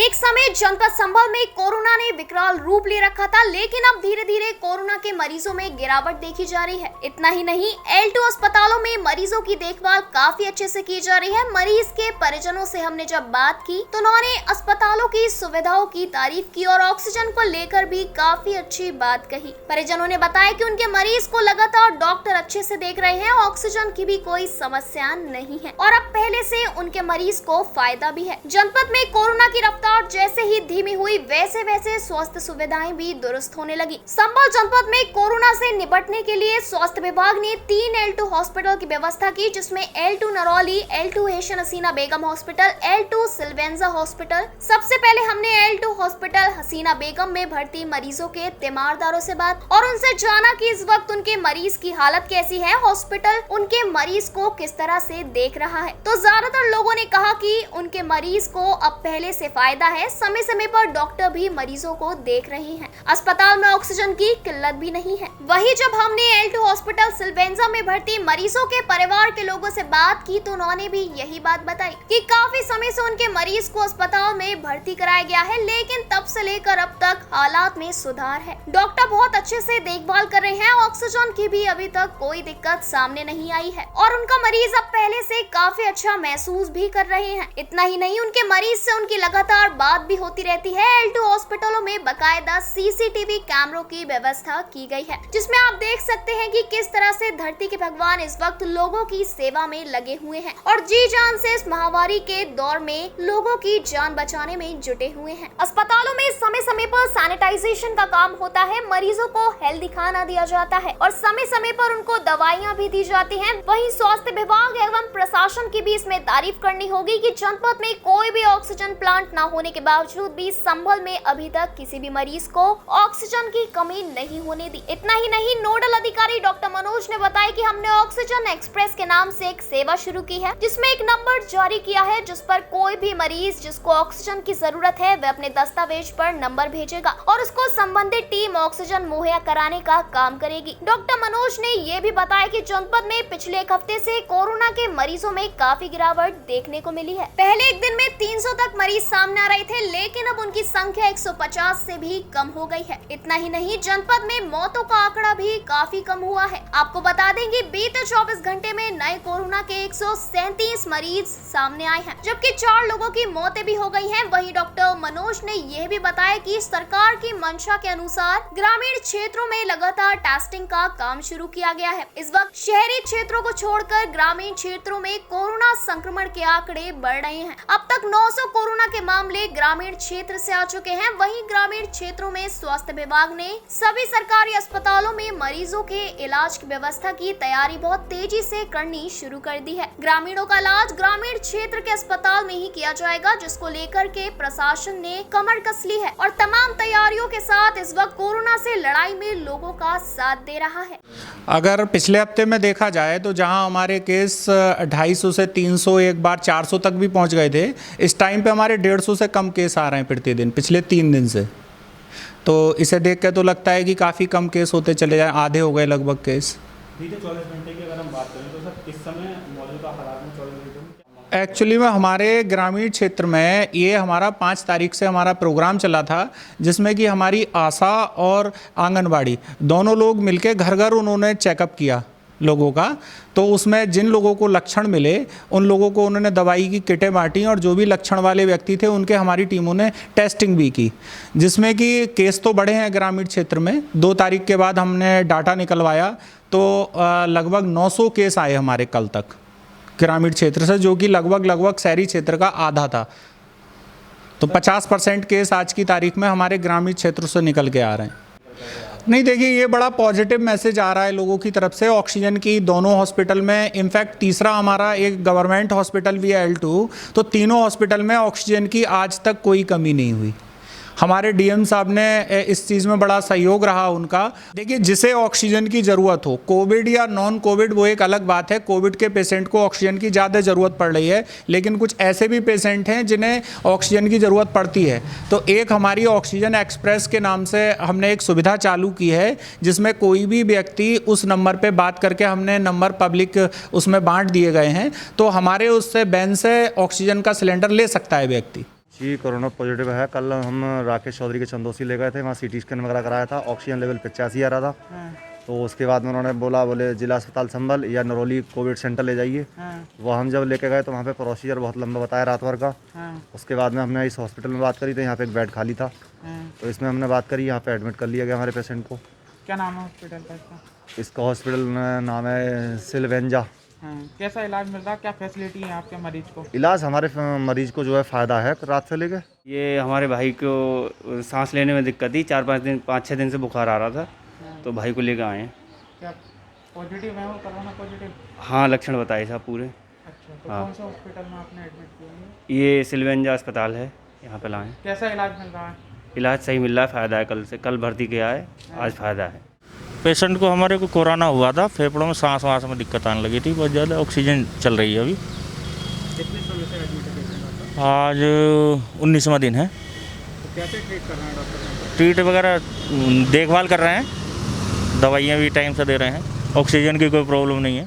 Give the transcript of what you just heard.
एक समय जनपद संभल में कोरोना ने विकराल रूप ले रखा था, लेकिन अब धीरे धीरे कोरोना के मरीजों में गिरावट देखी जा रही है। इतना ही नहीं, L2 अस्पतालों में मरीजों की देखभाल काफी अच्छे से की जा रही है। मरीज के परिजनों से हमने जब बात की तो उन्होंने अस्पतालों की सुविधाओं की तारीफ की और ऑक्सीजन को लेकर भी काफी अच्छी बात कही। परिजनों ने बताया कि उनके मरीज को लगातार डॉक्टर अच्छे से देख रहे हैं, ऑक्सीजन की भी कोई समस्या नहीं है और अब पहले से उनके मरीज को फायदा भी है। जनपद में कोरोना की रफ्तार जैसे ही धीमी हुई, वैसे वैसे स्वास्थ्य सुविधाएं भी दुरुस्त होने लगी। संभल जनपद में कोरोना से निपटने के लिए स्वास्थ्य विभाग ने 3 L2 हॉस्पिटल की व्यवस्था की, जिसमें L2 नरौली, L2 हेशन हसीना बेगम हॉस्पिटल, L2 सिल्वेंजा हॉस्पिटल। सबसे पहले हमने L2 हॉस्पिटल हसीना बेगम में भर्ती मरीजों के तीमारदारों से बात और उनसे जाना कि इस वक्त उनके मरीज की हालत कैसी है, हॉस्पिटल उनके मरीज को किस तरह से देख रहा है। तो ज्यादातर लोगों ने कहा कि उनके मरीज को अब पहले से फायदा है, समय समय पर डॉक्टर भी मरीजों को देख रहे हैं, अस्पताल में ऑक्सीजन की किल्लत भी नहीं है। वहीं जब हमने L2 हॉस्पिटल सिल्वेंजा में भर्ती मरीजों के परिवार के लोगों से बात की तो उन्होंने भी यही बात बताई कि काफी समय से उनके मरीज को अस्पताल में भर्ती कराया गया है, लेकिन तब से लेकर अब तक हालात में सुधार है। डॉक्टर बहुत अच्छे से देखभाल कर रहे हैं, ऑक्सीजन की भी अभी तक कोई दिक्कत सामने नहीं आई है और उनका मरीज अब पहले से काफी अच्छा महसूस भी कर रहे हैं। इतना ही नहीं, उनके मरीज से उनकी लगातार बात भी होती रहती है। L2 हॉस्पिटलों में बकायदा CCTV कैमरों की व्यवस्था की गई है, जिसमें आप देख सकते हैं कि किस तरह से धरती के भगवान इस वक्त लोगों की सेवा में लगे हुए हैं और जी जान से इस महामारी के दौर में लोगों की जान बचाने में जुटे हुए हैं। अस्पतालों में समय समय पर सैनिटाइजेशन का काम होता है, मरीजों को हेल्दी खाना दिया जाता है और समय समय पर उनको दवाइयाँ भी दी जाती है। वहीं स्वास्थ्य विभाग एवं प्रशासन की भी इसमें तारीफ करनी होगी कि जनपद में कोई भी ऑक्सीजन प्लांट न होने के बावजूद भी संभल में अभी तक किसी भी मरीज को ऑक्सीजन की कमी नहीं होने दी। इतना ही नहीं, नोडल अधिकारी डॉक्टर मनोज ने बताया कि हमने ऑक्सीजन एक्सप्रेस के नाम से एक सेवा शुरू की है, जिसमें एक नंबर जारी किया है जिस पर कोई भी मरीज जिसको ऑक्सीजन की जरूरत है वह अपने दस्तावेज पर नंबर भेजेगा और उसको संबंधित टीम ऑक्सीजन मुहैया कराने का काम करेगी। डॉक्टर मनोज ने ये भी बताया कि जनपद में पिछले एक हफ्ते से कोरोना के मरीजों में काफी गिरावट देखने को मिली है। पहले एक दिन में 300 तक मरीज सामने आ रहे थे, लेकिन अब उनकी संख्या 150 से भी कम हो गई है। इतना ही नहीं, जनपद में मौतों का आंकड़ा भी काफी कम हुआ है। आपको बता देंगे बीते 24 घंटे में नए कोरोना के 137 मरीज सामने आए हैं, जबकि 4 लोगों की मौतें भी हो गई हैं। वहीं डॉक्टर मनोज ने यह भी बताया कि सरकार की मंशा के अनुसार ग्रामीण क्षेत्रों में लगातार टेस्टिंग का काम शुरू किया गया है। इस वक्त शहरी क्षेत्रों को छोड़कर ग्रामीण क्षेत्रों में कोरोना संक्रमण के आंकड़े बढ़ रहे हैं। अब तक 900 कोरोना के मामले ग्रामीण क्षेत्र से आ चुके हैं। वहीं ग्रामीण क्षेत्रों में स्वास्थ्य विभाग ने सभी सरकारी अस्पतालों में मरीजों के इलाज की व्यवस्था की तैयारी बहुत तेजी से करनी शुरू कर दी है। ग्रामीणों का इलाज ग्रामीण क्षेत्र के अस्पताल में ही किया जाएगा, जिसको लेकर के प्रशासन ने कमर कस ली है और तमाम तैयारियों के साथ इस वक्त कोरोना से लड़ाई में लोगों का साथ दे रहा है। अगर पिछले हफ्ते में देखा जाए तो जहां हमारे केस 250 से 300, एक बार 400 तक भी पहुंच गए थे, इस टाइम पे हमारे 150 से कम केस आ रहे हैं प्रतिदिन पिछले 3 दिन से। तो इसे देख के तो लगता है कि काफ़ी कम केस होते चले जाए, आधे हो गए लगभग केस। बीते 24 घंटे की अगर हम बात करें तो सर इस समय मौजूदा हालात में 24 घंटे में एक्चुअली में हमारे ग्रामीण क्षेत्र में ये हमारा 5 तारीख से हमारा प्रोग्राम चला था, जिसमें कि हमारी आशा और आंगनबाड़ी दोनों लोग मिलके घर घर उन्होंने चेकअप किया लोगों का। तो उसमें जिन लोगों को लक्षण मिले उन लोगों को उन्होंने दवाई की किटें बांटी और जो भी लक्षण वाले व्यक्ति थे उनके हमारी टीमों ने टेस्टिंग भी की, जिसमें कि केस तो बढ़े हैं ग्रामीण क्षेत्र में। 2 तारीख के बाद हमने डाटा निकलवाया तो लगभग 900 केस आए हमारे कल तक ग्रामीण क्षेत्र से, जो कि लगभग शहरी क्षेत्र का आधा था। तो 50% केस आज की तारीख में हमारे ग्रामीण क्षेत्र से निकल के आ रहे हैं। नहीं, देखिए ये बड़ा पॉजिटिव मैसेज आ रहा है लोगों की तरफ से ऑक्सीजन की दोनों हॉस्पिटल में। इनफैक्ट तीसरा हमारा एक गवर्नमेंट हॉस्पिटल भी है L2, तो तीनों हॉस्पिटल में ऑक्सीजन की आज तक कोई कमी नहीं हुई। हमारे DM साहब ने इस चीज़ में बड़ा सहयोग रहा उनका। देखिए, जिसे ऑक्सीजन की ज़रूरत हो, कोविड या नॉन कोविड वो एक अलग बात है। कोविड के पेशेंट को ऑक्सीजन की ज़्यादा ज़रूरत पड़ रही है, लेकिन कुछ ऐसे भी पेशेंट हैं जिन्हें ऑक्सीजन की ज़रूरत पड़ती है। तो एक हमारी ऑक्सीजन एक्सप्रेस के नाम से हमने एक सुविधा चालू की है, जिसमें कोई भी व्यक्ति उस नंबर पर बात करके, हमने नंबर पब्लिक उसमें बाँट दिए गए हैं, तो हमारे उससे बैन से ऑक्सीजन का सिलेंडर ले सकता है व्यक्ति। जी कोरोना पॉजिटिव है। कल हम राकेश चौधरी के चंदोसी ले गए थे, वहाँ सीटी स्कैन वगैरह कराया था, ऑक्सीजन लेवल 85 आ रहा था। तो उसके बाद में उन्होंने बोले जिला अस्पताल संभल या नरौली कोविड सेंटर ले जाइए। वो हम जब लेके गए तो वहाँ पे प्रोसीजर बहुत लंबा बताया रात भर का। उसके बाद में हमने इस हॉस्पिटल में बात करी, तो यहाँ पे एक बेड खाली था, तो इसमें हमने बात करी, यहाँ पे एडमिट कर लिया गया हमारे पेशेंट को। क्या नाम है हॉस्पिटल का इसका? इसका हॉस्पिटल नाम है सिल्वेंजा। कैसा इलाज मिल रहा है, क्या फैसिलिटी है आपके मरीज को? इलाज हमारे मरीज को जो है फ़ायदा है रात से लेके। ये हमारे भाई को सांस लेने में दिक्कत थी, 5-6 दिन से बुखार आ रहा था, तो भाई को लेकर आए हैं। क्या पॉजिटिव है वो, कोरोना पॉजिटिव? हाँ, लक्षण बताए साहब पूरे। अच्छा, तो हाँ। कौन सा हॉस्पिटल में आपने एडमिट किया है? ये सिल्वेंजा अस्पताल है, यहाँ पे लाएँ। कैसा इलाज मिल रहा है? इलाज सही मिल रहा है, फ़ायदा है। कल भर्ती किया है, आज फ़ायदा है। पेशेंट को हमारे को कोरोना हुआ था, फेफड़ों में सांस वास में दिक्कत आने लगी थी, बहुत ज़्यादा ऑक्सीजन चल रही है अभी। कितने समय से एडमिट है पेशेंट? आज 19वां दिन है। तो कैसे ट्रीट कर रहे हैं डॉक्टर? ट्रीट वगैरह देखभाल कर रहे हैं, दवाइयाँ भी टाइम से दे रहे हैं, ऑक्सीजन की कोई प्रॉब्लम नहीं है।